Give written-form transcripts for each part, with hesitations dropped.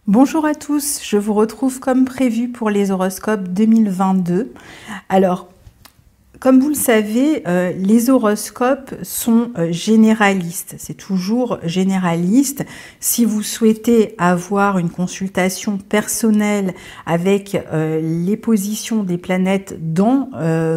Bonjour à tous, je vous retrouve comme prévu pour les horoscopes 2022. Alors, comme vous le savez, les horoscopes sont généralistes, c'est toujours généraliste. Si vous souhaitez avoir une consultation personnelle avec les positions des planètes dans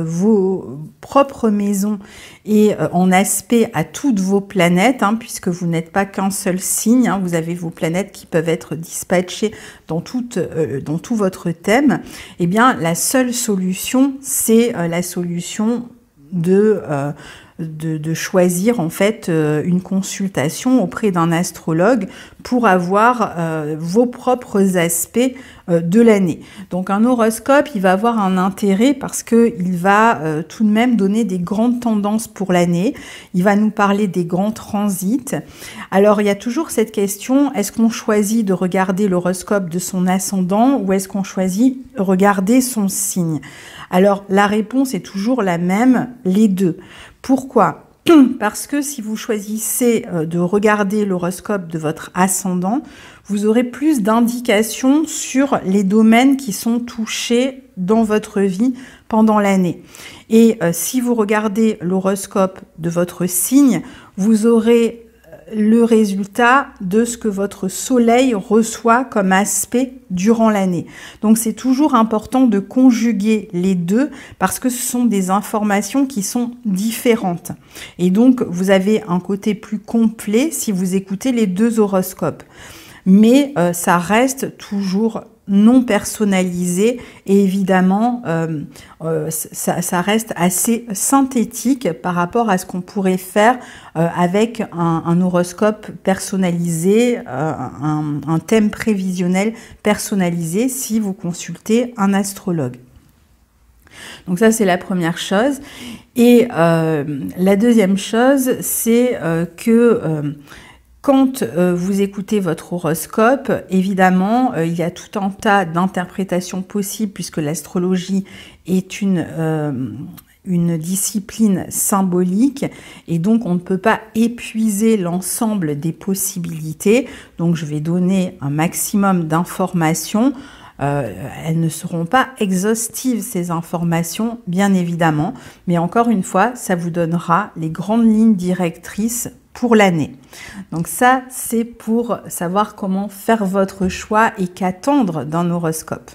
vos propres maisons et en aspect à toutes vos planètes, puisque vous n'êtes pas qu'un seul signe, vous avez vos planètes qui peuvent être dispatchées dans tout votre thème, eh bien la seule solution, c'est la solution de choisir en fait une consultation auprès d'un astrologue pour avoir vos propres aspects de l'année. Donc un horoscope, il va avoir un intérêt parce qu'il va tout de même donner des grandes tendances pour l'année. Il va nous parler des grands transits. Alors il y a toujours cette question, est-ce qu'on choisit de regarder l'horoscope de son ascendant ou est-ce qu'on choisit de regarder son signe? Alors la réponse est toujours la même, les deux. Pourquoi ? Parce que si vous choisissez de regarder l'horoscope de votre ascendant, vous aurez plus d'indications sur les domaines qui sont touchés dans votre vie pendant l'année. Et si vous regardez l'horoscope de votre signe, vous aurez le résultat de ce que votre soleil reçoit comme aspect durant l'année. Donc c'est toujours important de conjuguer les deux parce que ce sont des informations qui sont différentes. Et donc vous avez un côté plus complet si vous écoutez les deux horoscopes. Mais ça reste toujours non personnalisé et évidemment ça reste assez synthétique par rapport à ce qu'on pourrait faire avec un horoscope personnalisé, un thème prévisionnel personnalisé si vous consultez un astrologue. Donc ça c'est la première chose. Et la deuxième chose c'est que quand vous écoutez votre horoscope, évidemment, il y a tout un tas d'interprétations possibles puisque l'astrologie est une discipline symbolique et donc on ne peut pas épuiser l'ensemble des possibilités. Donc je vais donner un maximum d'informations. Elles ne seront pas exhaustives, ces informations, bien évidemment, mais encore une fois, ça vous donnera les grandes lignes directrices pour l'année. Donc ça, c'est pour savoir comment faire votre choix et qu'attendre d'un horoscope.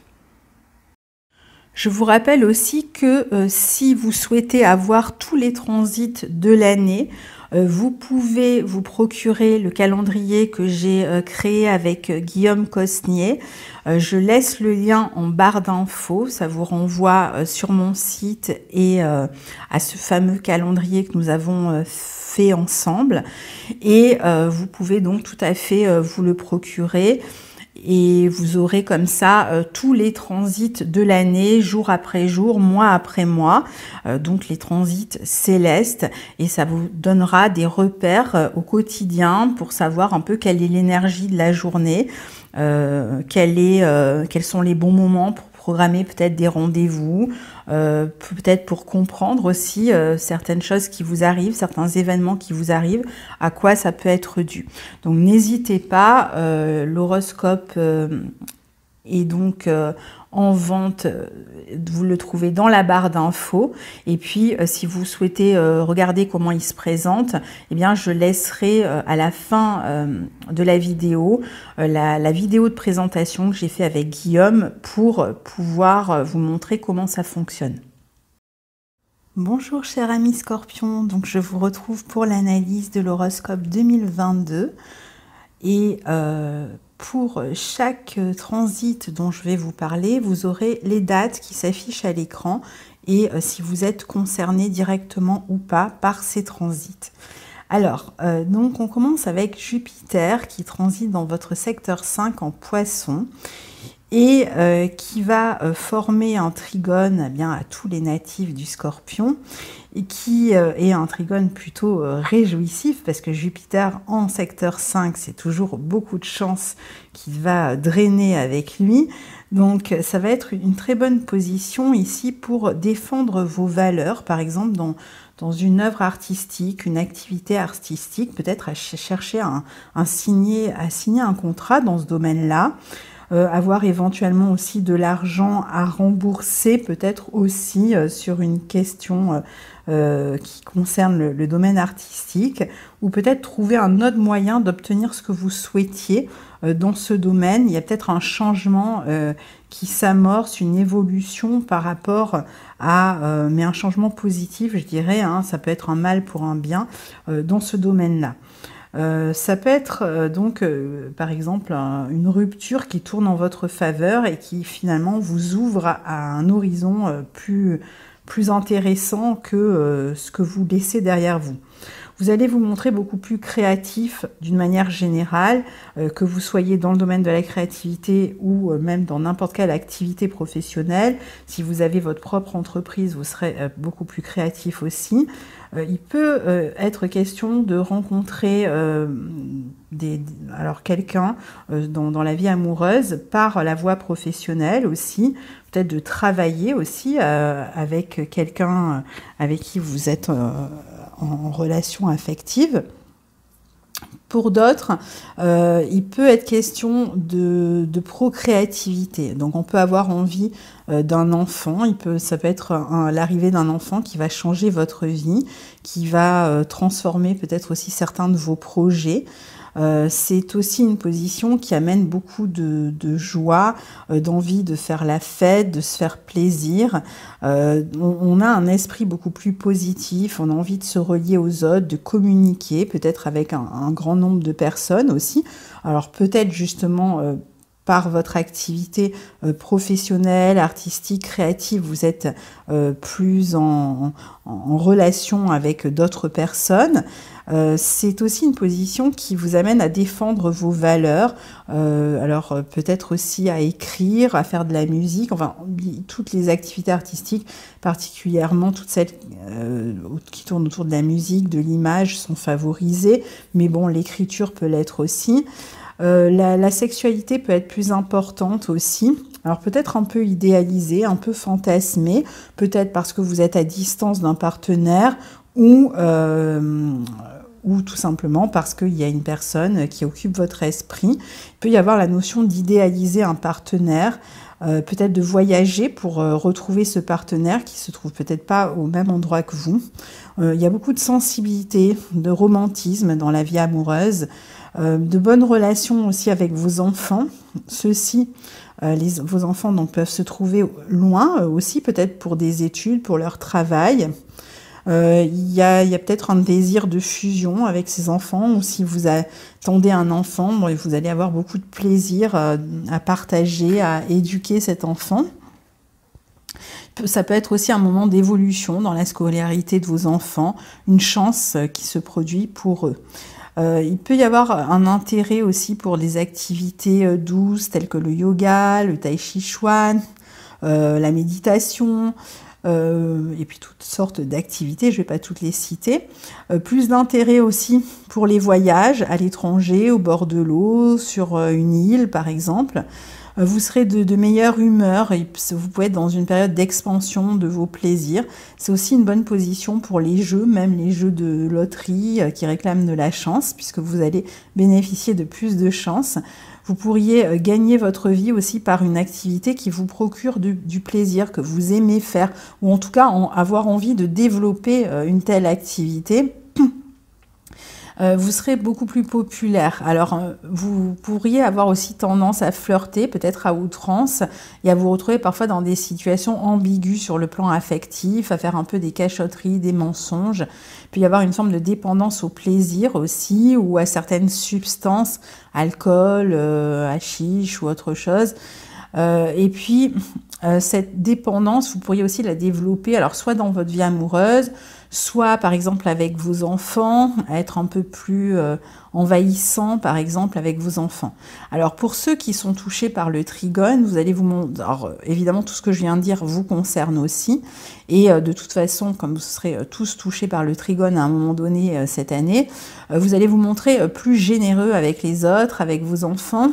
Je vous rappelle aussi que si vous souhaitez avoir tous les transits de l'année, vous pouvez vous procurer le calendrier que j'ai créé avec Guillaume Cosnier. Je laisse le lien en barre d'infos, ça vous renvoie sur mon site et à ce fameux calendrier que nous avons fait ensemble. Et vous pouvez donc tout à fait vous le procurer. Et vous aurez comme ça tous les transits de l'année, jour après jour, mois après mois, donc les transits célestes, et ça vous donnera des repères au quotidien pour savoir un peu quelle est l'énergie de la journée, quels sont les bons moments pour programmer peut-être des rendez-vous, peut-être pour comprendre aussi certaines choses qui vous arrivent, certains événements qui vous arrivent, à quoi ça peut être dû. Donc n'hésitez pas, l'horoscope est donc en vente, vous le trouvez dans la barre d'infos. Et puis si vous souhaitez regarder comment il se présente, eh bien je laisserai à la fin de la vidéo la vidéo de présentation que j'ai fait avec Guillaume pour pouvoir vous montrer comment ça fonctionne. Bonjour chers amis Scorpion, donc je vous retrouve pour l'analyse de l'horoscope 2022 et pour chaque transit dont je vais vous parler, vous aurez les dates qui s'affichent à l'écran et si vous êtes concerné directement ou pas par ces transits. Alors, donc on commence avec Jupiter qui transite dans votre secteur 5 en Poisson. et qui va former un trigone bien à tous les natifs du Scorpion, et qui est un trigone plutôt réjouissif, parce que Jupiter en secteur 5, c'est toujours beaucoup de chance qu'il va drainer avec lui. Donc ça va être une très bonne position ici pour défendre vos valeurs, par exemple dans une œuvre artistique, une activité artistique, peut-être à chercher à signer un contrat dans ce domaine-là. Avoir éventuellement aussi de l'argent à rembourser, peut-être aussi sur une question qui concerne le domaine artistique, ou peut-être trouver un autre moyen d'obtenir ce que vous souhaitiez dans ce domaine. Il y a peut-être un changement qui s'amorce, une évolution par rapport à, mais un changement positif, je dirais, hein, ça peut être un mal pour un bien dans ce domaine-là. Ça peut être donc par exemple une rupture qui tourne en votre faveur et qui finalement vous ouvre à un horizon plus intéressant que ce que vous laissez derrière vous. Vous allez vous montrer beaucoup plus créatif d'une manière générale, que vous soyez dans le domaine de la créativité ou même dans n'importe quelle activité professionnelle. Si vous avez votre propre entreprise, vous serez beaucoup plus créatif aussi. Il peut être question de rencontrer quelqu'un dans la vie amoureuse par la voie professionnelle aussi, peut-être de travailler aussi avec quelqu'un avec qui vous êtes en relation affective. Pour d'autres, il peut être question de procréativité. Donc on peut avoir envie d'un enfant, ça peut être l'arrivée d'un enfant qui va changer votre vie, qui va transformer peut-être aussi certains de vos projets. C'est aussi une position qui amène beaucoup de joie, d'envie de faire la fête, de se faire plaisir. On a un esprit beaucoup plus positif, on a envie de se relier aux autres, de communiquer, peut-être avec un grand nombre de personnes aussi. Alors peut-être justement par votre activité professionnelle, artistique, créative, vous êtes plus en relation avec d'autres personnes. C'est aussi une position qui vous amène à défendre vos valeurs, alors peut-être aussi à écrire, à faire de la musique, enfin toutes les activités artistiques, particulièrement toutes celles qui tournent autour de la musique, de l'image, sont favorisées, mais bon, l'écriture peut l'être aussi. La sexualité peut être plus importante aussi. Alors peut-être un peu idéalisée, un peu fantasmée, peut-être parce que vous êtes à distance d'un partenaire ou tout simplement parce qu'il y a une personne qui occupe votre esprit. Il peut y avoir la notion d'idéaliser un partenaire, peut-être de voyager pour retrouver ce partenaire qui se trouve peut-être pas au même endroit que vous. Il y a beaucoup de sensibilité, de romantisme dans la vie amoureuse, de bonnes relations aussi avec vos enfants. Ceux-ci, vos enfants donc, peuvent se trouver loin aussi, peut-être pour des études, pour leur travail. Il y a peut-être un désir de fusion avec ces enfants, ou si vous attendez un enfant, bon, vous allez avoir beaucoup de plaisir à partager, à éduquer cet enfant. Ça peut être aussi un moment d'évolution dans la scolarité de vos enfants, une chance qui se produit pour eux. Il peut y avoir un intérêt aussi pour des activités douces telles que le yoga, le tai chi chuan, la méditation, et puis toutes sortes d'activités, je ne vais pas toutes les citer. Plus d'intérêt aussi pour les voyages à l'étranger, au bord de l'eau, sur une île par exemple. Vous serez de meilleure humeur et vous pouvez être dans une période d'expansion de vos plaisirs. C'est aussi une bonne position pour les jeux, même les jeux de loterie qui réclament de la chance, puisque vous allez bénéficier de plus de chance. Vous pourriez gagner votre vie aussi par une activité qui vous procure du plaisir, que vous aimez faire, ou en tout cas avoir envie de développer une telle activité. Vous serez beaucoup plus populaire. Alors, vous pourriez avoir aussi tendance à flirter, peut-être à outrance, et à vous retrouver parfois dans des situations ambiguës sur le plan affectif, à faire un peu des cachotteries, des mensonges. Il peut y avoir une forme de dépendance au plaisir aussi, ou à certaines substances, alcool, hashish ou autre chose. Et puis, cette dépendance, vous pourriez aussi la développer, alors soit dans votre vie amoureuse, soit par exemple avec vos enfants, être un peu plus envahissant par exemple avec vos enfants. Alors pour ceux qui sont touchés par le trigone, vous allez vous montrer, alors évidemment tout ce que je viens de dire vous concerne aussi, et de toute façon comme vous serez tous touchés par le trigone à un moment donné cette année, vous allez vous montrer plus généreux avec les autres, avec vos enfants.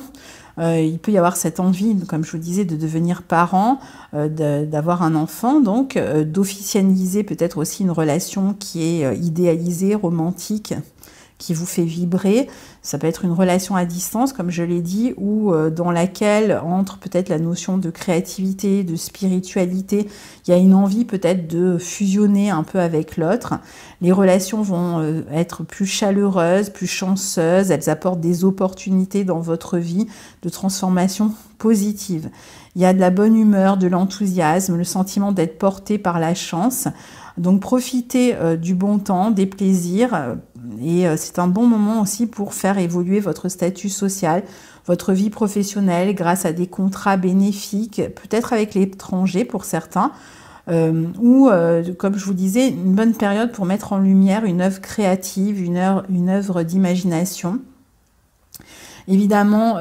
Il peut y avoir cette envie, comme je vous disais, de devenir parent, d'avoir un enfant, donc d'officialiser peut-être aussi une relation qui est idéalisée, romantique, qui vous fait vibrer. Ça peut être une relation à distance, comme je l'ai dit, ou dans laquelle entre peut-être la notion de créativité, de spiritualité. Il y a une envie peut-être de fusionner un peu avec l'autre. Les relations vont être plus chaleureuses, plus chanceuses. Elles apportent des opportunités dans votre vie de transformation positive. Il y a de la bonne humeur, de l'enthousiasme, le sentiment d'être porté par la chance. Donc profitez du bon temps, des plaisirs, et c'est un bon moment aussi pour faire évoluer votre statut social, votre vie professionnelle grâce à des contrats bénéfiques, peut-être avec l'étranger pour certains, ou comme je vous disais, une bonne période pour mettre en lumière une œuvre créative, une œuvre d'imagination. Évidemment,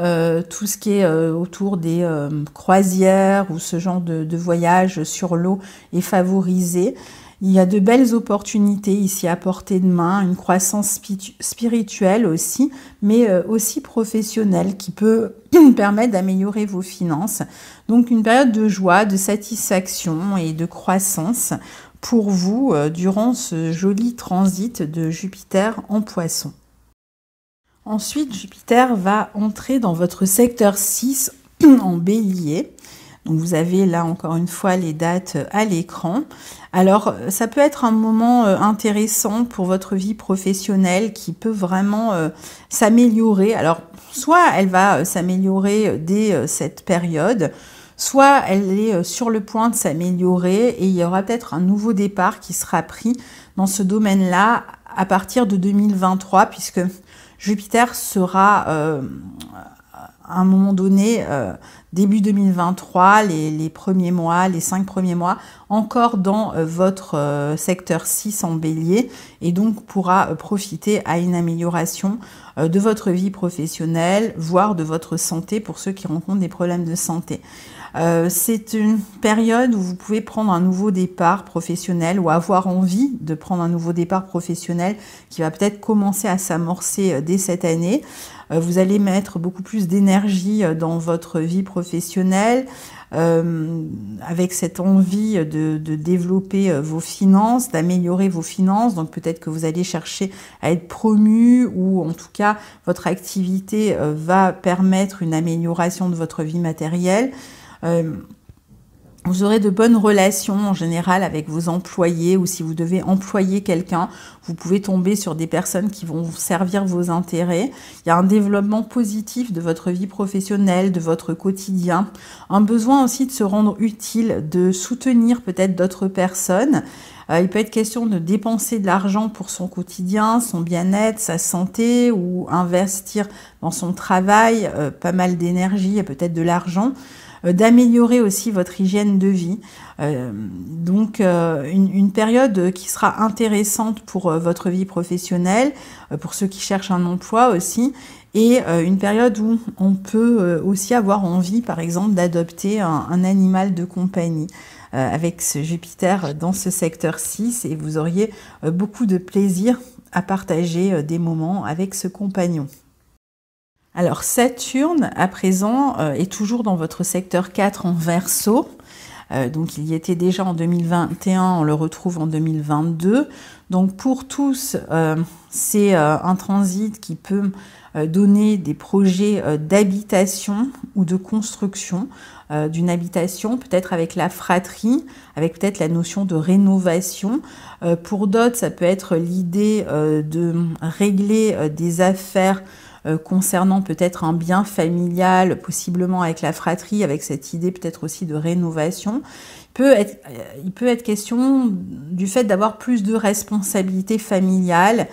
tout ce qui est autour des croisières ou ce genre de voyage sur l'eau est favorisé. Il y a de belles opportunités ici à portée de main, une croissance spirituelle aussi, mais aussi professionnelle qui peut permettre d'améliorer vos finances. Donc une période de joie, de satisfaction et de croissance pour vous durant ce joli transit de Jupiter en Poisson. Ensuite, Jupiter va entrer dans votre secteur 6 en Bélier. Donc vous avez là encore une fois les dates à l'écran. Alors ça peut être un moment intéressant pour votre vie professionnelle qui peut vraiment s'améliorer. Alors soit elle va s'améliorer dès cette période, soit elle est sur le point de s'améliorer et il y aura peut-être un nouveau départ qui sera pris dans ce domaine-là à partir de 2023 puisque Jupiter sera à un moment donné, début 2023, les premiers mois, les 5 premiers mois, encore dans votre secteur 6 en Bélier et donc pourra profiter à une amélioration de votre vie professionnelle, voire de votre santé pour ceux qui rencontrent des problèmes de santé. C'est une période où vous pouvez prendre un nouveau départ professionnel ou avoir envie de prendre un nouveau départ professionnel qui va peut-être commencer à s'amorcer dès cette année. Vous allez mettre beaucoup plus d'énergie dans votre vie professionnelle avec cette envie de développer vos finances, d'améliorer vos finances. Donc peut-être que vous allez chercher à être promu ou en tout cas votre activité va permettre une amélioration de votre vie matérielle. Vous aurez de bonnes relations en général avec vos employés ou si vous devez employer quelqu'un, vous pouvez tomber sur des personnes qui vont servir vos intérêts. Il y a un développement positif de votre vie professionnelle, de votre quotidien. Un besoin aussi de se rendre utile, de soutenir peut-être d'autres personnes. Il peut être question de dépenser de l'argent pour son quotidien, son bien-être, sa santé ou investir dans son travail, pas mal d'énergie et peut-être de l'argent. D'améliorer aussi votre hygiène de vie. Donc une période qui sera intéressante pour votre vie professionnelle, pour ceux qui cherchent un emploi aussi, et une période où on peut aussi avoir envie, par exemple, d'adopter un animal de compagnie avec ce Jupiter dans ce secteur 6 et vous auriez beaucoup de plaisir à partager des moments avec ce compagnon. Alors Saturne, à présent, est toujours dans votre secteur 4 en Verseau. Donc il y était déjà en 2021, on le retrouve en 2022. Donc pour tous, c'est un transit qui peut donner des projets d'habitation ou de construction d'une habitation, peut-être avec la fratrie, avec peut-être la notion de rénovation. Pour d'autres, ça peut être l'idée de régler des affaires concernant peut-être un bien familial, possiblement avec la fratrie, avec cette idée peut-être aussi de rénovation. Il peut être question du fait d'avoir plus de responsabilités familiales,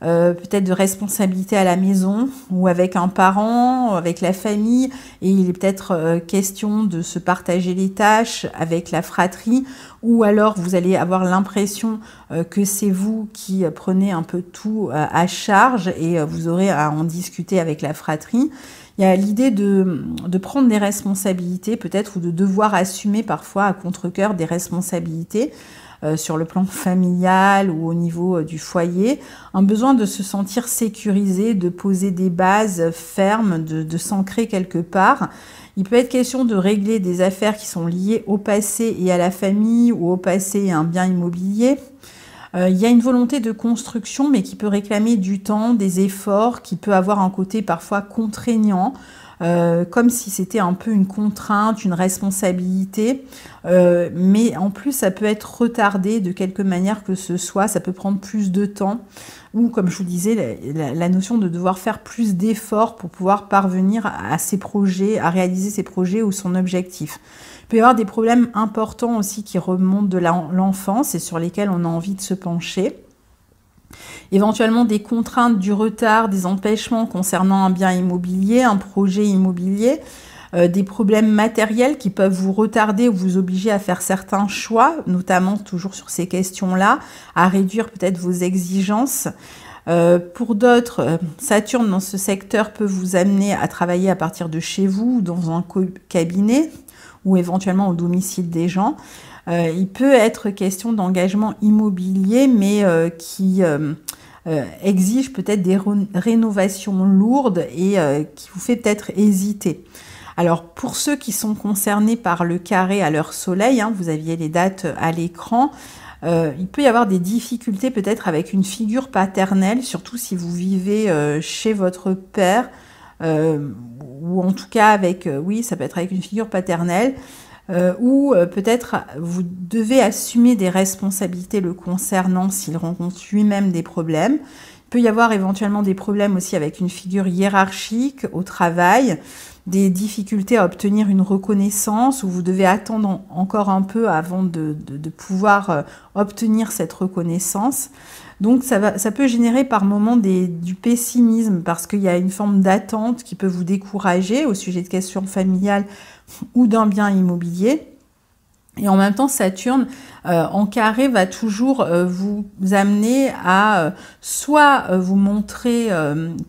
peut-être de responsabilité à la maison ou avec un parent, avec la famille, et il est peut-être question de se partager les tâches avec la fratrie, ou alors vous allez avoir l'impression que c'est vous qui prenez un peu tout à charge et vous aurez à en discuter avec la fratrie. Il y a l'idée de prendre des responsabilités peut-être, ou de devoir assumer parfois à contre-cœur des responsabilités sur le plan familial ou au niveau du foyer, un besoin de se sentir sécurisé, de poser des bases fermes, de s'ancrer quelque part. Il peut être question de régler des affaires qui sont liées au passé et à la famille, ou au passé et à un bien immobilier. Il y a une volonté de construction, mais qui peut réclamer du temps, des efforts, qui peut avoir un côté parfois contraignant, comme si c'était un peu une contrainte, une responsabilité, mais en plus ça peut être retardé de quelque manière que ce soit, ça peut prendre plus de temps, ou comme je vous disais, la notion de devoir faire plus d'efforts pour pouvoir parvenir à ses projets, à réaliser ses projets ou son objectif. Il peut y avoir des problèmes importants aussi qui remontent de l'enfance et sur lesquels on a envie de se pencher. Éventuellement des contraintes, du retard, des empêchements concernant un bien immobilier, un projet immobilier, des problèmes matériels qui peuvent vous retarder ou vous obliger à faire certains choix, notamment toujours sur ces questions-là, à réduire peut-être vos exigences. Pour d'autres, Saturne dans ce secteur peut vous amener à travailler à partir de chez vous ou dans un cabinet, ou éventuellement au domicile des gens. Il peut être question d'engagement immobilier, mais qui exige peut-être des rénovations lourdes et qui vous fait peut-être hésiter. Alors, pour ceux qui sont concernés par le carré à leur soleil, vous aviez les dates à l'écran, il peut y avoir des difficultés peut-être avec une figure paternelle, surtout si vous vivez chez votre père, ou en tout cas avec, oui, ça peut être avec une figure paternelle, ou peut-être vous devez assumer des responsabilités le concernant s'il rencontre lui-même des problèmes. Il peut y avoir éventuellement des problèmes aussi avec une figure hiérarchique au travail, des difficultés à obtenir une reconnaissance, où vous devez attendre encore un peu avant de pouvoir obtenir cette reconnaissance. Donc ça peut générer par moments du pessimisme, parce qu'il y a une forme d'attente qui peut vous décourager au sujet de questions familiales ou d'un bien immobilier. Et en même temps, Saturne en carré va toujours vous amener à soit vous montrer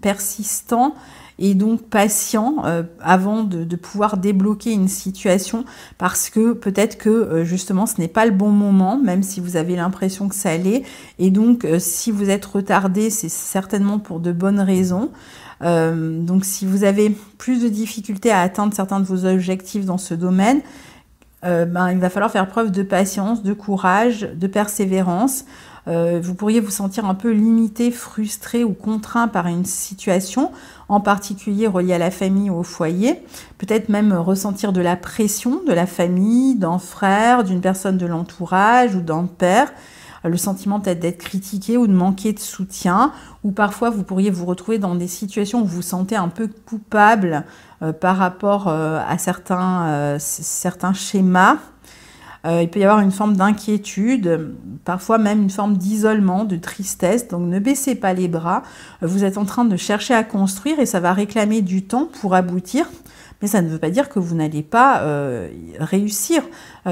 persistant et donc patient avant de pouvoir débloquer une situation, parce que peut-être que justement ce n'est pas le bon moment, même si vous avez l'impression que ça l'est, et donc si vous êtes retardé, c'est certainement pour de bonnes raisons. Donc si vous avez plus de difficultés à atteindre certains de vos objectifs dans ce domaine, il va falloir faire preuve de patience, de courage, de persévérance. Vous pourriez vous sentir un peu limité, frustré ou contraint par une situation, en particulier reliée à la famille ou au foyer. Peut-être même ressentir de la pression de la famille, d'un frère, d'une personne de l'entourage ou d'un père. Le sentiment peut-être d'être critiqué ou de manquer de soutien, ou parfois vous pourriez vous retrouver dans des situations où vous vous sentez un peu coupable par rapport à certains schémas. Il peut y avoir une forme d'inquiétude, parfois même une forme d'isolement, de tristesse, donc ne baissez pas les bras. Vous êtes en train de chercher à construire et ça va réclamer du temps pour aboutir, mais ça ne veut pas dire que vous n'allez pas réussir.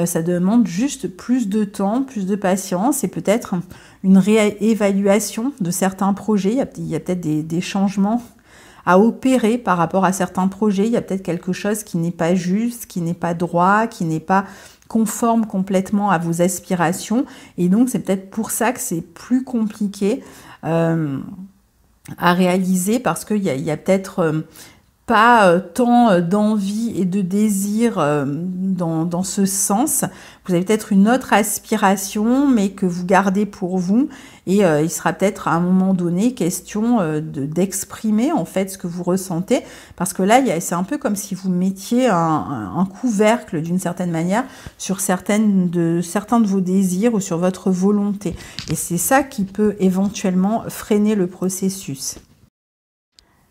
Ça demande juste plus de temps, plus de patience et peut-être une réévaluation de certains projets. Il y a peut-être des changements à opérer par rapport à certains projets. Il y a peut-être quelque chose qui n'est pas juste, qui n'est pas droit, qui n'est pas conforme complètement à vos aspirations. Et donc, c'est peut-être pour ça que c'est plus compliqué à réaliser, parce qu'il y a peut-être pas tant d'envie et de désir dans ce sens. Vous avez peut-être une autre aspiration, mais que vous gardez pour vous. Et il sera peut-être à un moment donné question d'exprimer en fait ce que vous ressentez. Parce que là, c'est un peu comme si vous mettiez un couvercle d'une certaine manière sur certains de vos désirs ou sur votre volonté. Et c'est ça qui peut éventuellement freiner le processus.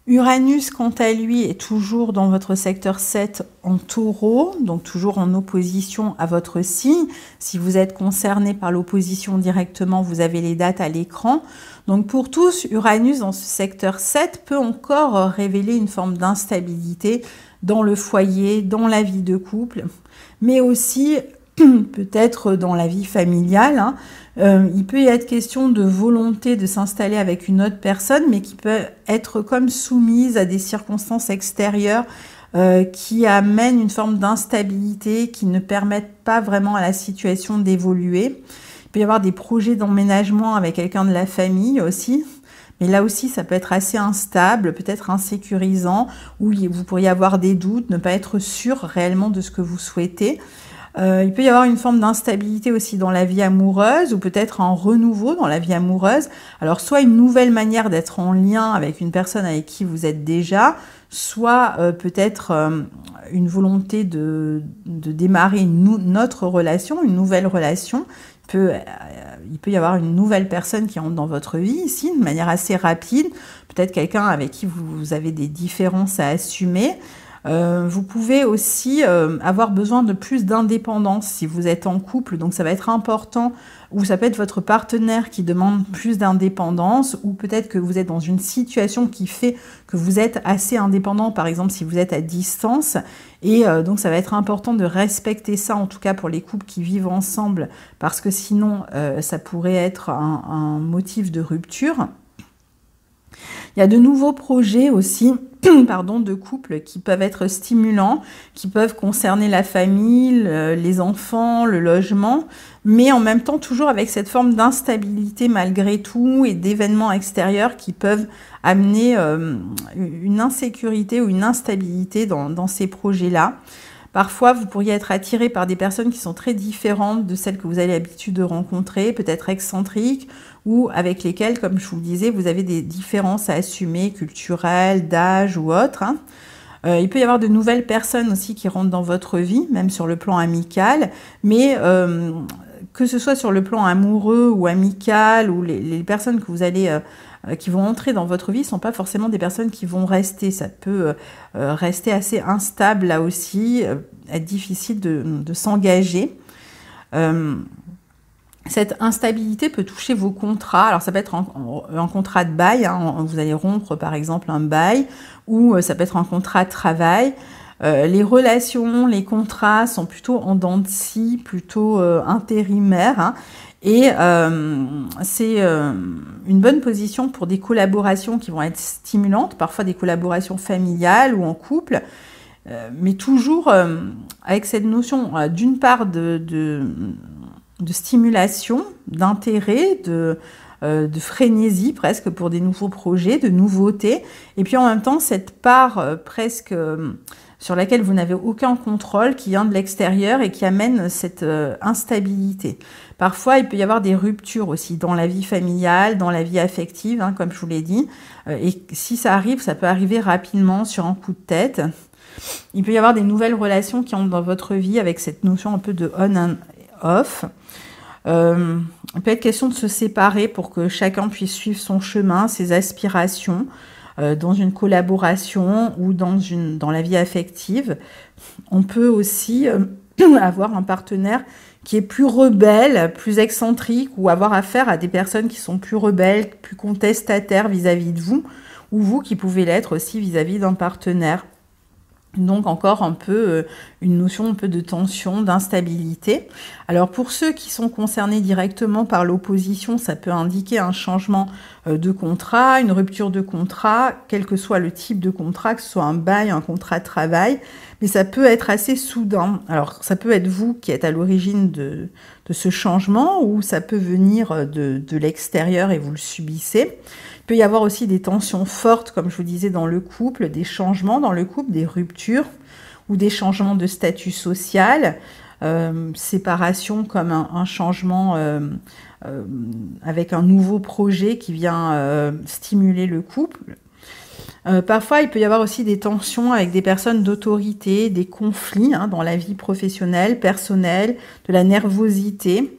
Uranus, quant à lui, est toujours dans votre secteur 7 en Taureau, donc toujours en opposition à votre signe. Si vous êtes concerné par l'opposition directement, vous avez les dates à l'écran. Donc pour tous, Uranus dans ce secteur 7 peut encore révéler une forme d'instabilité dans le foyer, dans la vie de couple, mais aussi peut-être dans la vie familiale. Il peut y être question de volonté de s'installer avec une autre personne, mais qui peut être comme soumise à des circonstances extérieures qui amènent une forme d'instabilité, qui ne permettent pas vraiment à la situation d'évoluer. Il peut y avoir des projets d'emménagement avec quelqu'un de la famille aussi. Mais là aussi, ça peut être assez instable, peut-être insécurisant, où vous pourriez avoir des doutes, ne pas être sûr réellement de ce que vous souhaitez. Il peut y avoir une forme d'instabilité aussi dans la vie amoureuse ou peut-être un renouveau dans la vie amoureuse. Alors soit une nouvelle manière d'être en lien avec une personne avec qui vous êtes déjà, soit peut-être une volonté de démarrer une autre relation, une nouvelle relation. Il peut y avoir une nouvelle personne qui entre dans votre vie ici de manière assez rapide, peut-être quelqu'un avec qui vous avez des différences à assumer. Vous pouvez aussi avoir besoin de plus d'indépendance si vous êtes en couple, donc ça va être important, ou ça peut être votre partenaire qui demande plus d'indépendance, ou peut-être que vous êtes dans une situation qui fait que vous êtes assez indépendant, par exemple si vous êtes à distance, et donc ça va être important de respecter ça, en tout cas pour les couples qui vivent ensemble, parce que sinon ça pourrait être un motif de rupture. Il y a de nouveaux projets aussi de couples qui peuvent être stimulants, qui peuvent concerner la famille, les enfants, le logement, mais en même temps toujours avec cette forme d'instabilité malgré tout et d'événements extérieurs qui peuvent amener une insécurité ou une instabilité dans ces projets-là. Parfois, vous pourriez être attiré par des personnes qui sont très différentes de celles que vous avez l'habitude de rencontrer, peut-être excentriques, ou avec lesquelles, comme je vous le disais, vous avez des différences à assumer, culturelles, d'âge ou autres. Il peut y avoir de nouvelles personnes aussi qui rentrent dans votre vie, même sur le plan amical, mais que ce soit sur le plan amoureux ou amical, ou les personnes que vous allez... qui vont entrer dans votre vie ne sont pas forcément des personnes qui vont rester. Ça peut rester assez instable là aussi, être difficile de s'engager. Cette instabilité peut toucher vos contrats. Alors ça peut être un contrat de bail, vous allez rompre par exemple un bail, ou ça peut être un contrat de travail. Les relations, les contrats sont plutôt en dents de scie, plutôt intérimaires. Et c'est une bonne position pour des collaborations qui vont être stimulantes, parfois des collaborations familiales ou en couple, mais toujours avec cette notion d'une part de stimulation, d'intérêt, de frénésie presque pour des nouveaux projets, de nouveautés, et puis en même temps cette part presque sur laquelle vous n'avez aucun contrôle, qui vient de l'extérieur et qui amène cette instabilité. Parfois, il peut y avoir des ruptures aussi dans la vie familiale, dans la vie affective, comme je vous l'ai dit. Et si ça arrive, ça peut arriver rapidement sur un coup de tête. Il peut y avoir des nouvelles relations qui entrent dans votre vie avec cette notion un peu de on and off. Il peut être question de se séparer pour que chacun puisse suivre son chemin, ses aspirations, dans une collaboration ou dans la vie affective. On peut aussi avoir un partenaire qui est plus rebelle, plus excentrique, ou avoir affaire à des personnes qui sont plus rebelles, plus contestataires vis-à-vis de vous, ou vous qui pouvez l'être aussi vis-à-vis d'un partenaire. Donc encore un peu une notion un peu de tension, d'instabilité. Alors pour ceux qui sont concernés directement par l'opposition, ça peut indiquer un changement de contrat, une rupture de contrat, quel que soit le type de contrat, que ce soit un bail, un contrat de travail, mais ça peut être assez soudain. Alors ça peut être vous qui êtes à l'origine de ce changement, ou ça peut venir de l'extérieur et vous le subissez. Il peut y avoir aussi des tensions fortes, comme je vous disais, dans le couple, des changements dans le couple, des ruptures ou des changements de statut social, séparation comme un changement avec un nouveau projet qui vient stimuler le couple. Parfois, il peut y avoir aussi des tensions avec des personnes d'autorité, des conflits dans la vie professionnelle, personnelle, de la nervosité,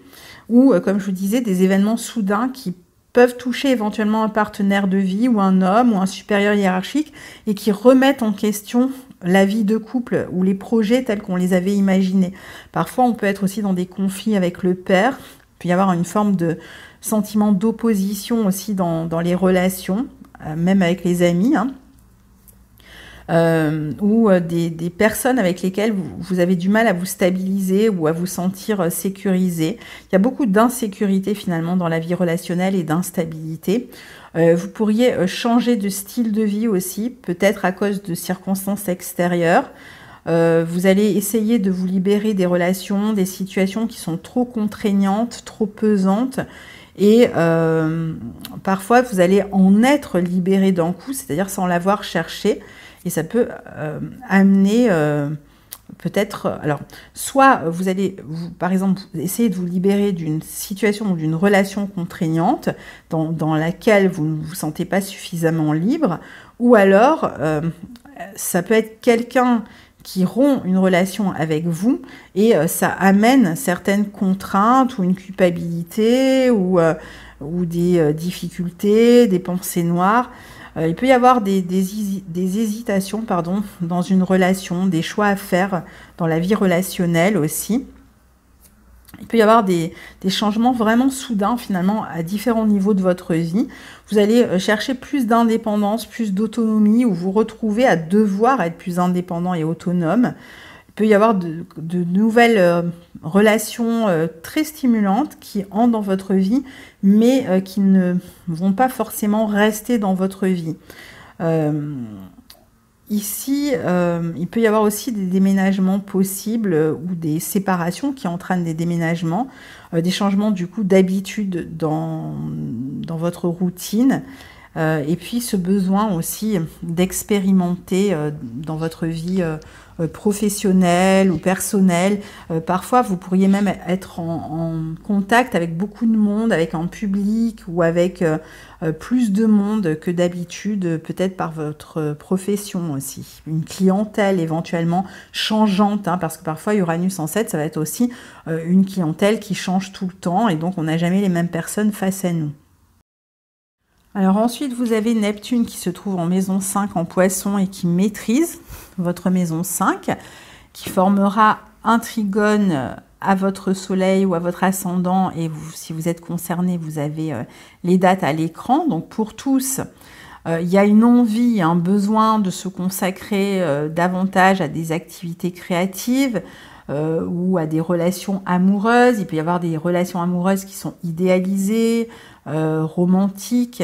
ou, comme je vous disais, des événements soudains qui peuvent toucher éventuellement un partenaire de vie ou un homme ou un supérieur hiérarchique et qui remettent en question la vie de couple ou les projets tels qu'on les avait imaginés. Parfois, on peut être aussi dans des conflits avec le père. Il peut y avoir une forme de sentiment d'opposition aussi dans les relations, même avec les amis, hein. Ou des personnes avec lesquelles vous avez du mal à vous stabiliser ou à vous sentir sécurisé. Il y a beaucoup d'insécurité finalement dans la vie relationnelle et d'instabilité. Vous pourriez changer de style de vie aussi, peut-être à cause de circonstances extérieures. Vous allez essayer de vous libérer des relations, des situations qui sont trop contraignantes, trop pesantes. Et parfois, vous allez en être libéré d'un coup, c'est-à-dire sans l'avoir cherché. Et ça peut amener peut-être... Alors, soit vous allez, par exemple, essayer de vous libérer d'une situation ou d'une relation contraignante dans laquelle vous ne vous sentez pas suffisamment libre, ou alors ça peut être quelqu'un qui rompt une relation avec vous et ça amène certaines contraintes ou une culpabilité ou des difficultés, des pensées noires. Il peut y avoir des hésitations dans une relation, des choix à faire dans la vie relationnelle aussi. Il peut y avoir des changements vraiment soudains finalement à différents niveaux de votre vie. Vous allez chercher plus d'indépendance, plus d'autonomie ou vous retrouver à devoir être plus indépendant et autonome. Il peut y avoir de nouvelles relations très stimulantes qui entrent dans votre vie, mais qui ne vont pas forcément rester dans votre vie. Ici, il peut y avoir aussi des déménagements possibles ou des séparations qui entraînent des déménagements, des changements du coup d'habitude dans votre routine. Et puis ce besoin aussi d'expérimenter dans votre vie professionnelle ou personnelle. Parfois, vous pourriez même être en contact avec beaucoup de monde, avec un public ou avec plus de monde que d'habitude, peut-être par votre profession aussi. Une clientèle éventuellement changeante, hein, parce que parfois Uranus en 7, ça va être aussi une clientèle qui change tout le temps et donc on n'a jamais les mêmes personnes face à nous. Alors ensuite, vous avez Neptune qui se trouve en maison 5 en Poisson et qui maîtrise votre maison 5, qui formera un trigone à votre soleil ou à votre ascendant. Et vous, si vous êtes concerné, vous avez les dates à l'écran. Donc pour tous, il y a une envie, un besoin de se consacrer davantage à des activités créatives, ou à des relations amoureuses. Il peut y avoir des relations amoureuses qui sont idéalisées, romantiques.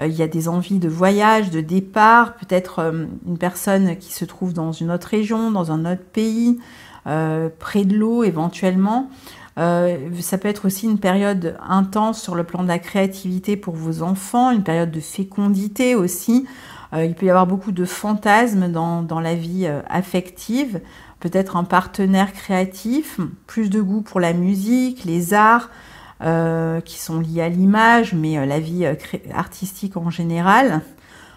Il y a des envies de voyage, de départ, peut-être une personne qui se trouve dans une autre région, dans un autre pays, près de l'eau éventuellement. Ça peut être aussi une période intense sur le plan de la créativité pour vos enfants, une période de fécondité aussi. Il peut y avoir beaucoup de fantasmes dans la vie affective, peut-être un partenaire créatif, plus de goût pour la musique, les arts qui sont liés à l'image, mais la vie artistique en général.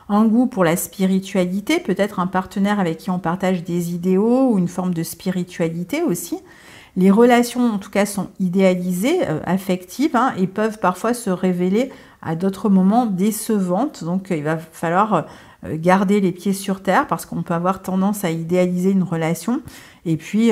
Un goût pour la spiritualité, peut-être un partenaire avec qui on partage des idéaux ou une forme de spiritualité aussi. Les relations, en tout cas, sont idéalisées, affectives, hein, et peuvent parfois se révéler à d'autres moments décevantes. Donc, il va falloir garder les pieds sur terre parce qu'on peut avoir tendance à idéaliser une relation et puis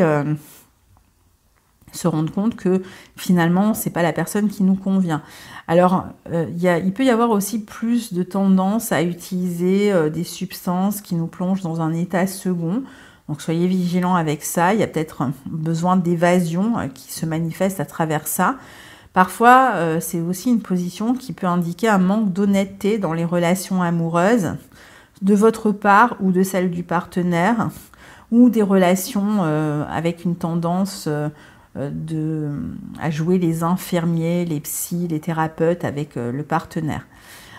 se rendre compte que finalement, c'est pas la personne qui nous convient. Alors, il peut y avoir aussi plus de tendance à utiliser des substances qui nous plongent dans un état second. Donc, soyez vigilants avec ça. Il y a peut-être un besoin d'évasion qui se manifeste à travers ça. Parfois, c'est aussi une position qui peut indiquer un manque d'honnêteté dans les relations amoureuses, de votre part ou de celle du partenaire, ou des relations avec une tendance à jouer les infirmiers, les psys, les thérapeutes avec le partenaire.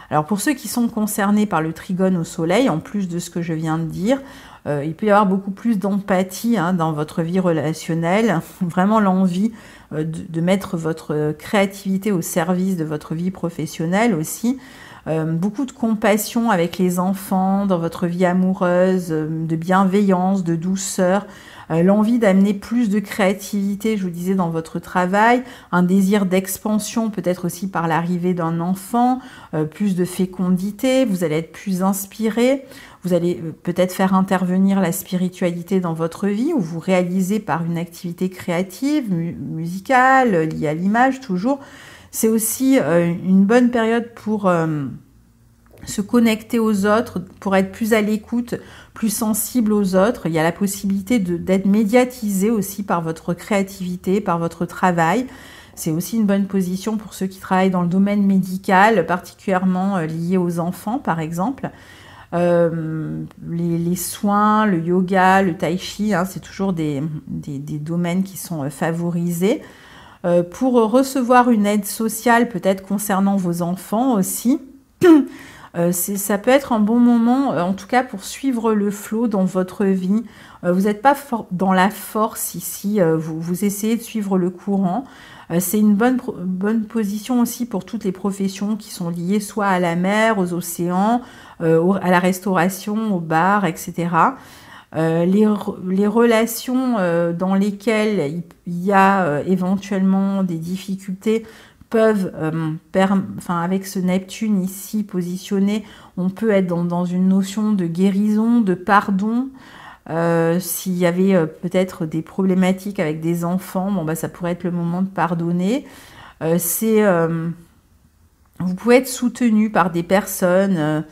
Alors pour ceux qui sont concernés par le trigone au soleil, en plus de ce que je viens de dire, il peut y avoir beaucoup plus d'empathie dans votre vie relationnelle, vraiment l'envie de mettre votre créativité au service de votre vie professionnelle aussi, beaucoup de compassion avec les enfants dans votre vie amoureuse, de bienveillance, de douceur. l'envie d'amener plus de créativité, je vous disais, dans votre travail, un désir d'expansion, peut-être aussi par l'arrivée d'un enfant, plus de fécondité, vous allez être plus inspiré, vous allez peut-être faire intervenir la spiritualité dans votre vie, ou vous réalisez par une activité créative, musicale, liée à l'image toujours. C'est aussi une bonne période pour se connecter aux autres, pour être plus à l'écoute, plus sensible aux autres. Il y a la possibilité d'être médiatisé aussi par votre créativité, par votre travail. C'est aussi une bonne position pour ceux qui travaillent dans le domaine médical, particulièrement lié aux enfants, par exemple. Les soins, le yoga, le tai chi, hein, c'est toujours des domaines qui sont favorisés. Pour recevoir une aide sociale, peut-être concernant vos enfants aussi, ça peut être un bon moment, en tout cas pour suivre le flot dans votre vie. Vous n'êtes pas dans la force ici, vous essayez de suivre le courant. C'est une bonne position aussi pour toutes les professions qui sont liées soit à la mer, aux océans, à la restauration, aux bars, etc. Les relations dans lesquelles il y a éventuellement des difficultés peuvent, avec ce Neptune ici positionné, on peut être dans une notion de guérison, de pardon. S'il y avait peut-être des problématiques avec des enfants, bon, bah, ça pourrait être le moment de pardonner. Vous pouvez être soutenu par des personnes.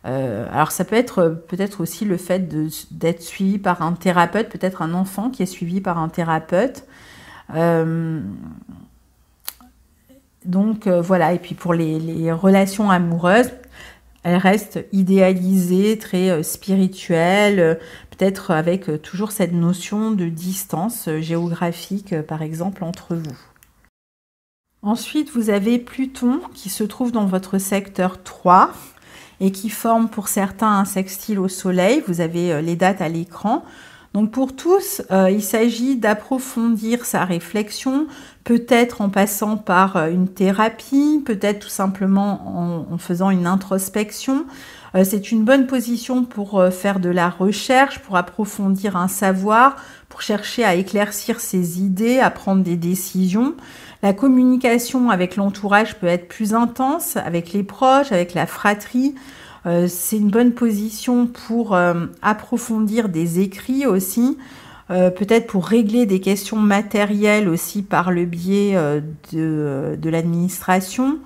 Alors ça peut être peut-être aussi le fait d'être suivi par un thérapeute, peut-être un enfant qui est suivi par un thérapeute. Donc voilà, et puis pour les relations amoureuses, elles restent idéalisées, très spirituelles, peut-être avec toujours cette notion de distance géographique, par exemple, entre vous. Ensuite, vous avez Pluton qui se trouve dans votre secteur 3 et qui forme pour certains un sextile au Soleil. Vous avez les dates à l'écran. Donc pour tous, il s'agit d'approfondir sa réflexion, peut-être en passant par une thérapie, peut-être tout simplement en faisant une introspection. C'est une bonne position pour faire de la recherche, pour approfondir un savoir, pour chercher à éclaircir ses idées, à prendre des décisions. La communication avec l'entourage peut être plus intense, avec les proches, avec la fratrie. C'est une bonne position pour approfondir des écrits aussi, peut-être pour régler des questions matérielles aussi par le biais de l'administration.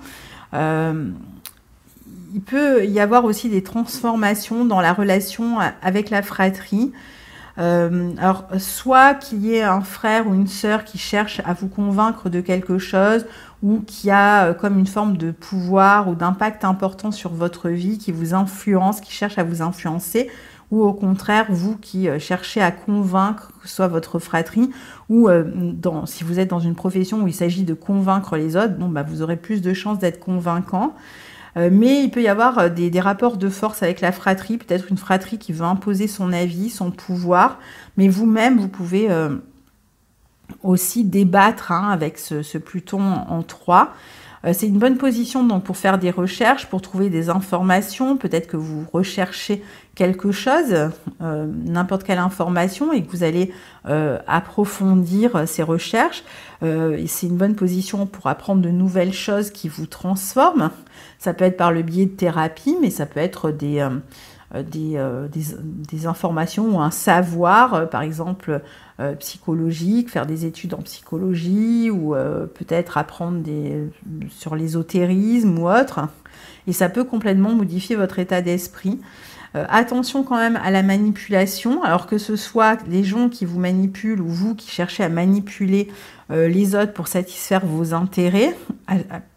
Il peut y avoir aussi des transformations dans la relation avec la fratrie. Alors, soit qu'il y ait un frère ou une sœur qui cherche à vous convaincre de quelque chose ou qui a comme une forme de pouvoir ou d'impact important sur votre vie, qui vous influence, qui cherche à vous influencer, ou au contraire, vous qui cherchez à convaincre, que ce soit votre fratrie, ou si vous êtes dans une profession où il s'agit de convaincre les autres, bon, bah, vous aurez plus de chances d'être convaincant. Mais il peut y avoir des rapports de force avec la fratrie, peut-être une fratrie qui veut imposer son avis, son pouvoir, mais vous-même, vous pouvez aussi débattre avec ce Pluton en 3. C'est une bonne position donc pour faire des recherches, pour trouver des informations, peut-être que vous recherchez quelque chose, n'importe quelle information, et que vous allez approfondir ces recherches. C'est une bonne position pour apprendre de nouvelles choses qui vous transforment. Ça peut être par le biais de thérapie, mais ça peut être des informations ou un savoir, par exemple psychologique, faire des études en psychologie ou peut-être apprendre sur l'ésotérisme ou autre. Et ça peut complètement modifier votre état d'esprit. Attention quand même à la manipulation, alors que ce soit les gens qui vous manipulent ou vous qui cherchez à manipuler les autres pour satisfaire vos intérêts,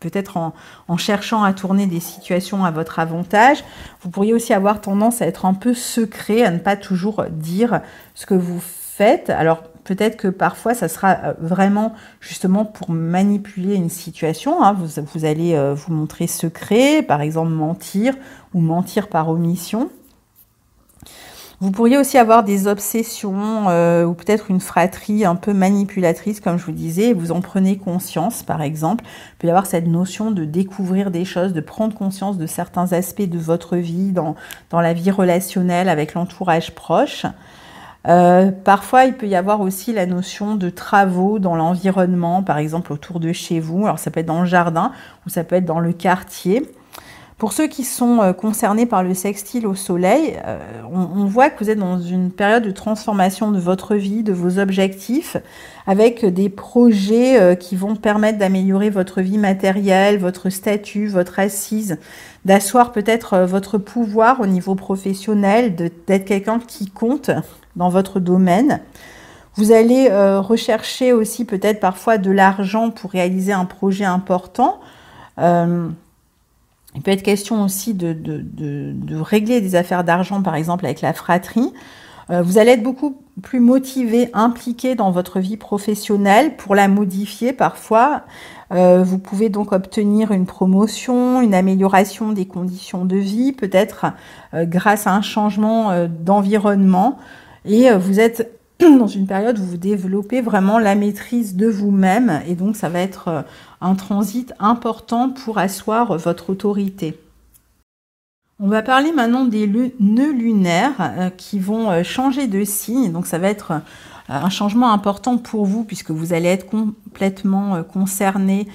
peut-être en cherchant à tourner des situations à votre avantage. Vous pourriez aussi avoir tendance à être un peu secret, à ne pas toujours dire ce que vous faites. Alors peut-être que parfois ça sera vraiment justement pour manipuler une situation. Vous allez vous montrer secret, par exemple mentir ou mentir par omission. Vous pourriez aussi avoir des obsessions ou peut-être une fratrie un peu manipulatrice, comme je vous disais, et vous en prenez conscience, par exemple. Il peut y avoir cette notion de découvrir des choses, de prendre conscience de certains aspects de votre vie, dans la vie relationnelle avec l'entourage proche. Parfois, il peut y avoir aussi la notion de travaux dans l'environnement, par exemple autour de chez vous. Alors, ça peut être dans le jardin ou ça peut être dans le quartier. Pour ceux qui sont concernés par le sextile au soleil, on voit que vous êtes dans une période de transformation de votre vie, de vos objectifs, avec des projets qui vont permettre d'améliorer votre vie matérielle, votre statut, votre assise, d'asseoir peut-être votre pouvoir au niveau professionnel, d'être quelqu'un qui compte dans votre domaine. Vous allez rechercher aussi peut-être parfois de l'argent pour réaliser un projet important. Il peut être question aussi de régler des affaires d'argent, par exemple avec la fratrie. Vous allez être beaucoup plus motivé, impliqué dans votre vie professionnelle pour la modifier parfois. Vous pouvez donc obtenir une promotion, une amélioration des conditions de vie, peut-être grâce à un changement d'environnement. Et vous êtes dans une période où vous développez vraiment la maîtrise de vous-même et donc ça va être un transit important pour asseoir votre autorité. On va parler maintenant des nœuds lunaires qui vont changer de signe, donc ça va être un changement important pour vous puisque vous allez être complètement concerné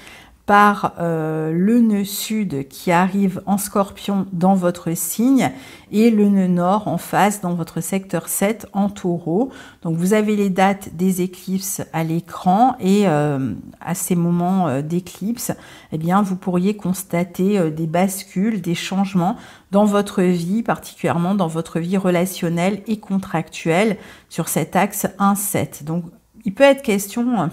par le nœud sud qui arrive en Scorpion dans votre signe et le nœud nord en face dans votre secteur 7 en Taureau. Donc vous avez les dates des éclipses à l'écran et à ces moments d'éclipse, eh bien vous pourriez constater des bascules, des changements dans votre vie, particulièrement dans votre vie relationnelle et contractuelle sur cet axe 1-7. Donc il peut être question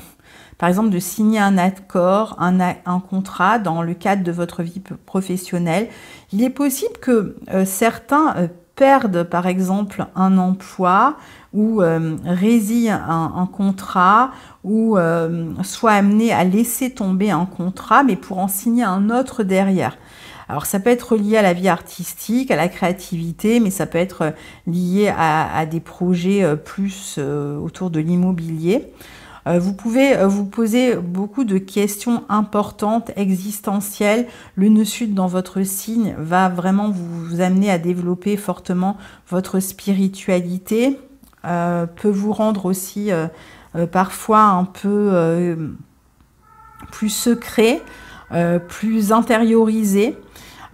par exemple, de signer un accord, un contrat dans le cadre de votre vie professionnelle. Il est possible que certains perdent, par exemple, un emploi ou résilient un contrat ou soient amenés à laisser tomber un contrat, mais pour en signer un autre derrière. Alors, ça peut être lié à la vie artistique, à la créativité, mais ça peut être lié à des projets plus autour de l'immobilier. Vous pouvez vous poser beaucoup de questions importantes, existentielles. Le nœud sud dans votre signe va vraiment vous amener à développer fortement votre spiritualité, peut vous rendre aussi parfois un peu plus secret, plus intériorisé.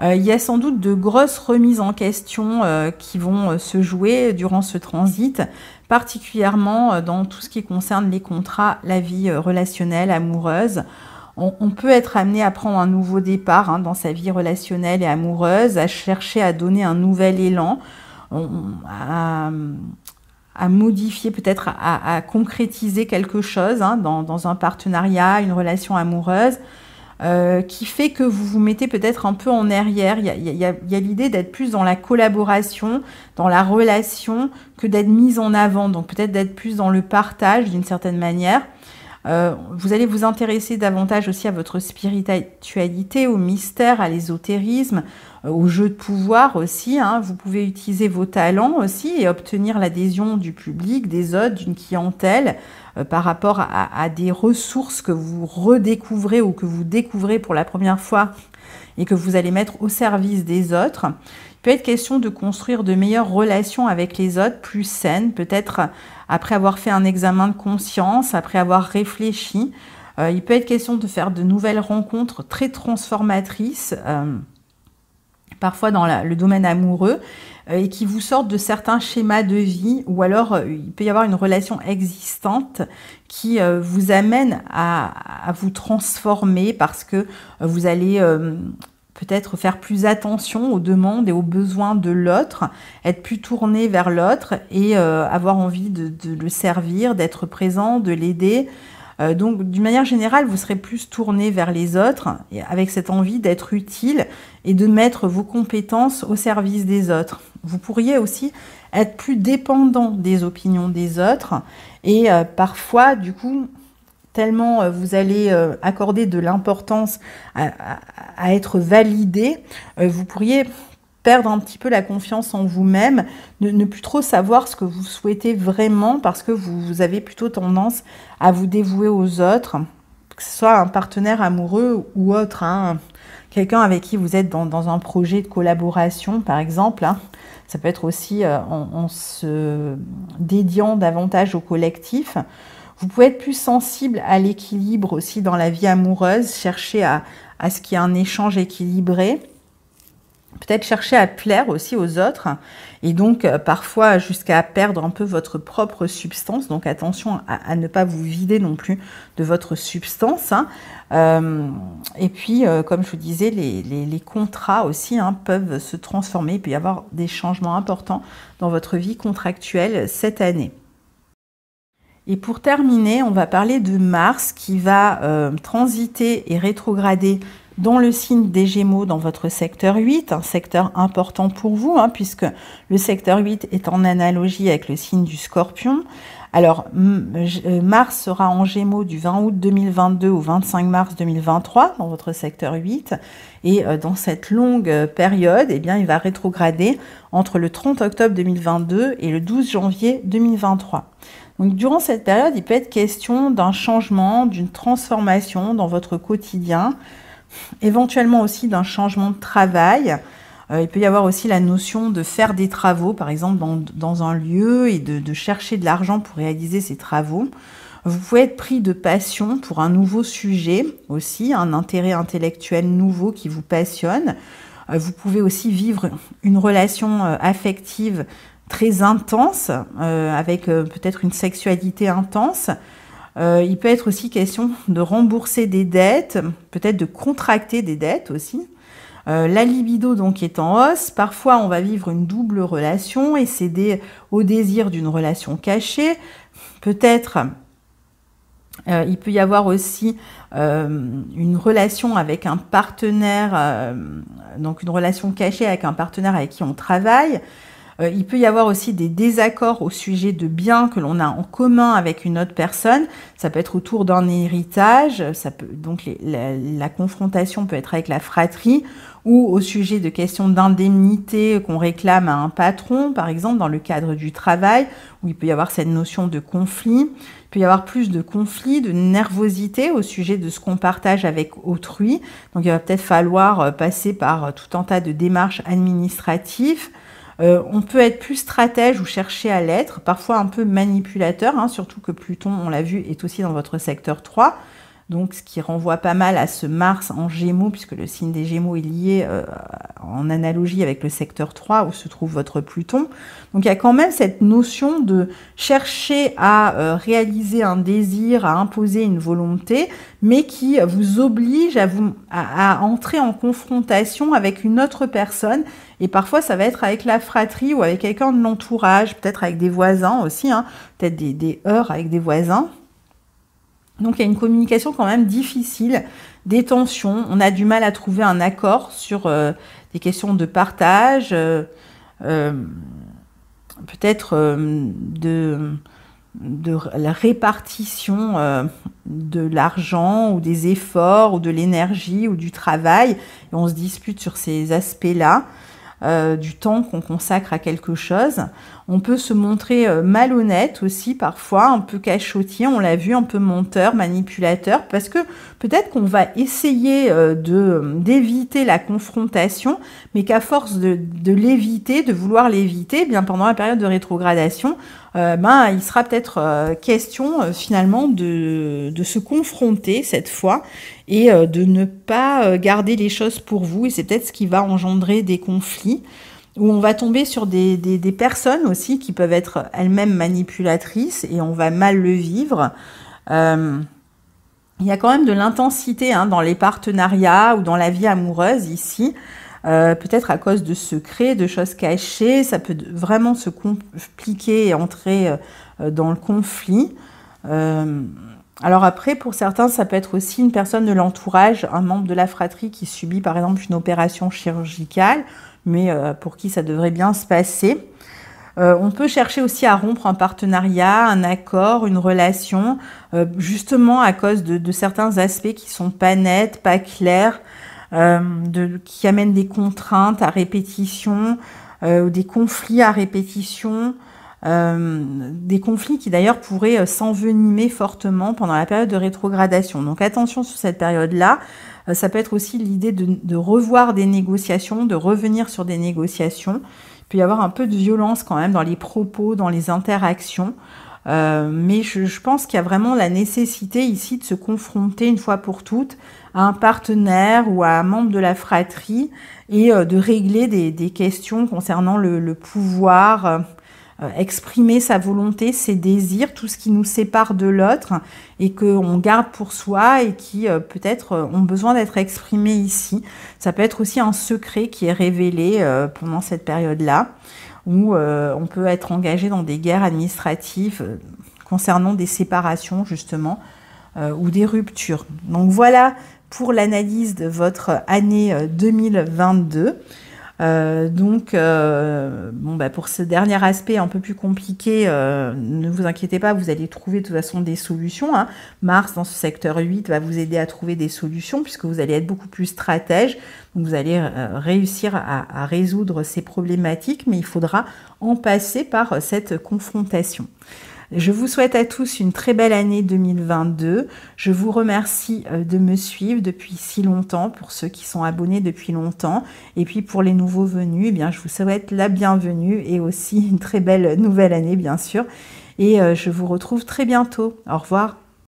Il y a sans doute de grosses remises en question qui vont se jouer durant ce transit, particulièrement dans tout ce qui concerne les contrats, la vie relationnelle, amoureuse. On peut être amené à prendre un nouveau départ dans sa vie relationnelle et amoureuse, à chercher à donner un nouvel élan, à modifier, peut-être à concrétiser quelque chose dans un partenariat, une relation amoureuse. Qui fait que vous vous mettez peut-être un peu en arrière. Il y a l'idée d'être plus dans la collaboration, dans la relation, que d'être mise en avant. Donc peut-être d'être plus dans le partage d'une certaine manière. Vous allez vous intéresser davantage aussi à votre spiritualité, au mystère, à l'ésotérisme, au jeu de pouvoir aussi. Vous pouvez utiliser vos talents aussi et obtenir l'adhésion du public, des autres, d'une clientèle par rapport à des ressources que vous redécouvrez ou que vous découvrez pour la première fois et que vous allez mettre au service des autres. Il peut être question de construire de meilleures relations avec les autres, plus saines, peut-être après avoir fait un examen de conscience, après avoir réfléchi. Il peut être question de faire de nouvelles rencontres très transformatrices, parfois dans le domaine amoureux, et qui vous sortent de certains schémas de vie, ou alors il peut y avoir une relation existante qui vous amène à vous transformer parce que vous allez peut-être faire plus attention aux demandes et aux besoins de l'autre, être plus tourné vers l'autre et avoir envie de le servir, d'être présent, de l'aider. Donc, d'une manière générale, vous serez plus tourné vers les autres avec cette envie d'être utile et de mettre vos compétences au service des autres. Vous pourriez aussi être plus dépendant des opinions des autres et parfois, du coup, tellement vous allez accorder de l'importance à être validé, vous pourriez perdre un petit peu la confiance en vous-même, ne plus trop savoir ce que vous souhaitez vraiment parce que vous avez plutôt tendance à vous dévouer aux autres, que ce soit un partenaire amoureux ou autre. quelqu'un avec qui vous êtes dans un projet de collaboration, par exemple. Hein. Ça peut être aussi en se dédiant davantage au collectif. Vous pouvez être plus sensible à l'équilibre aussi dans la vie amoureuse, chercher à ce qu'il y ait un échange équilibré. Peut-être chercher à plaire aussi aux autres et donc parfois jusqu'à perdre un peu votre propre substance. Donc attention à ne pas vous vider non plus de votre substance. Hein. Et puis, comme je vous disais, les contrats aussi peuvent se transformer. Il peut y avoir des changements importants dans votre vie contractuelle cette année. Et pour terminer, on va parler de Mars qui va transiter et rétrograder dans le signe des Gémeaux, dans votre secteur 8, un secteur important pour vous, puisque le secteur 8 est en analogie avec le signe du Scorpion. Alors, Mars sera en Gémeaux du 20 août 2022 au 25 mars 2023, dans votre secteur 8. Et dans cette longue période, eh bien, il va rétrograder entre le 30 octobre 2022 et le 12 janvier 2023. Donc, durant cette période, il peut être question d'un changement, d'une transformation dans votre quotidien, éventuellement aussi d'un changement de travail. Il peut y avoir aussi la notion de faire des travaux, par exemple dans un lieu, et de chercher de l'argent pour réaliser ces travaux. Vous pouvez être pris de passion pour un nouveau sujet aussi, un intérêt intellectuel nouveau qui vous passionne. Vous pouvez aussi vivre une relation affective très intense, avec peut-être une sexualité intense. Il peut être aussi question de rembourser des dettes, peut-être de contracter des dettes aussi. La libido donc est en hausse. Parfois, on va vivre une double relation et céder au désir d'une relation cachée. Peut-être, il peut y avoir aussi une relation avec un partenaire, donc une relation cachée avec un partenaire avec qui on travaille. Il peut y avoir aussi des désaccords au sujet de biens que l'on a en commun avec une autre personne. Ça peut être autour d'un héritage, donc la confrontation peut être avec la fratrie ou au sujet de questions d'indemnité qu'on réclame à un patron, par exemple dans le cadre du travail, où il peut y avoir cette notion de conflit. Il peut y avoir plus de conflits, de nervosité au sujet de ce qu'on partage avec autrui. Donc il va peut-être falloir passer par tout un tas de démarches administratives. On peut être plus stratège ou chercher à l'être, parfois un peu manipulateur, surtout que Pluton, on l'a vu, est aussi dans votre secteur 3. Donc, ce qui renvoie pas mal à ce Mars en Gémeaux, puisque le signe des Gémeaux est lié en analogie avec le secteur 3, où se trouve votre Pluton. Donc, il y a quand même cette notion de chercher à réaliser un désir, à imposer une volonté, mais qui vous oblige à entrer en confrontation avec une autre personne. Et parfois, ça va être avec la fratrie ou avec quelqu'un de l'entourage, peut-être avec des voisins aussi, peut-être des heurts avec des voisins. Donc, il y a une communication quand même difficile, des tensions. On a du mal à trouver un accord sur des questions de partage, peut-être de la répartition de l'argent ou des efforts ou de l'énergie ou du travail. Et on se dispute sur ces aspects-là. Du temps qu'on consacre à quelque chose. On peut se montrer malhonnête aussi parfois, un peu cachotier, on l'a vu, un peu menteur, manipulateur, parce que peut-être qu'on va essayer d'éviter la confrontation, mais qu'à force de l'éviter, de vouloir l'éviter, bien pendant la période de rétrogradation, il sera peut-être question finalement de se confronter cette fois et de ne pas garder les choses pour vous. Et c'est peut-être ce qui va engendrer des conflits où on va tomber sur des personnes aussi qui peuvent être elles-mêmes manipulatrices et on va mal le vivre. Il y a quand même de l'intensité dans les partenariats ou dans la vie amoureuse ici. Peut-être à cause de secrets, de choses cachées, ça peut vraiment se compliquer et entrer dans le conflit. Alors après, pour certains, ça peut être aussi une personne de l'entourage, un membre de la fratrie qui subit par exemple une opération chirurgicale, mais pour qui ça devrait bien se passer. On peut chercher aussi à rompre un partenariat, un accord, une relation, justement à cause de certains aspects qui sont pas nets, pas clairs, qui amènent des contraintes à répétition, ou des conflits à répétition, des conflits qui d'ailleurs pourraient s'envenimer fortement pendant la période de rétrogradation. Donc attention sur cette période-là. Ça peut être aussi l'idée de revoir des négociations, de revenir sur des négociations. Il peut y avoir un peu de violence quand même dans les propos, dans les interactions. Mais je pense qu'il y a vraiment la nécessité ici de se confronter une fois pour toutes à un partenaire ou à un membre de la fratrie et de régler des questions concernant le pouvoir, exprimer sa volonté, ses désirs, tout ce qui nous sépare de l'autre et qu'on garde pour soi et qui peut-être ont besoin d'être exprimés ici. Ça peut être aussi un secret qui est révélé pendant cette période-là, où on peut être engagé dans des guerres administratives concernant des séparations justement ou des ruptures. Donc voilà pour l'analyse de votre année 2022. Pour ce dernier aspect un peu plus compliqué, ne vous inquiétez pas, vous allez trouver de toute façon des solutions. Hein. Mars, dans ce secteur 8, va vous aider à trouver des solutions puisque vous allez être beaucoup plus stratège. Donc vous allez réussir à résoudre ces problématiques, mais il faudra en passer par cette confrontation. Je vous souhaite à tous une très belle année 2022. Je vous remercie de me suivre depuis si longtemps, pour ceux qui sont abonnés depuis longtemps. Et puis pour les nouveaux venus, eh bien, je vous souhaite la bienvenue et aussi une très belle nouvelle année, bien sûr. Et je vous retrouve très bientôt. Au revoir.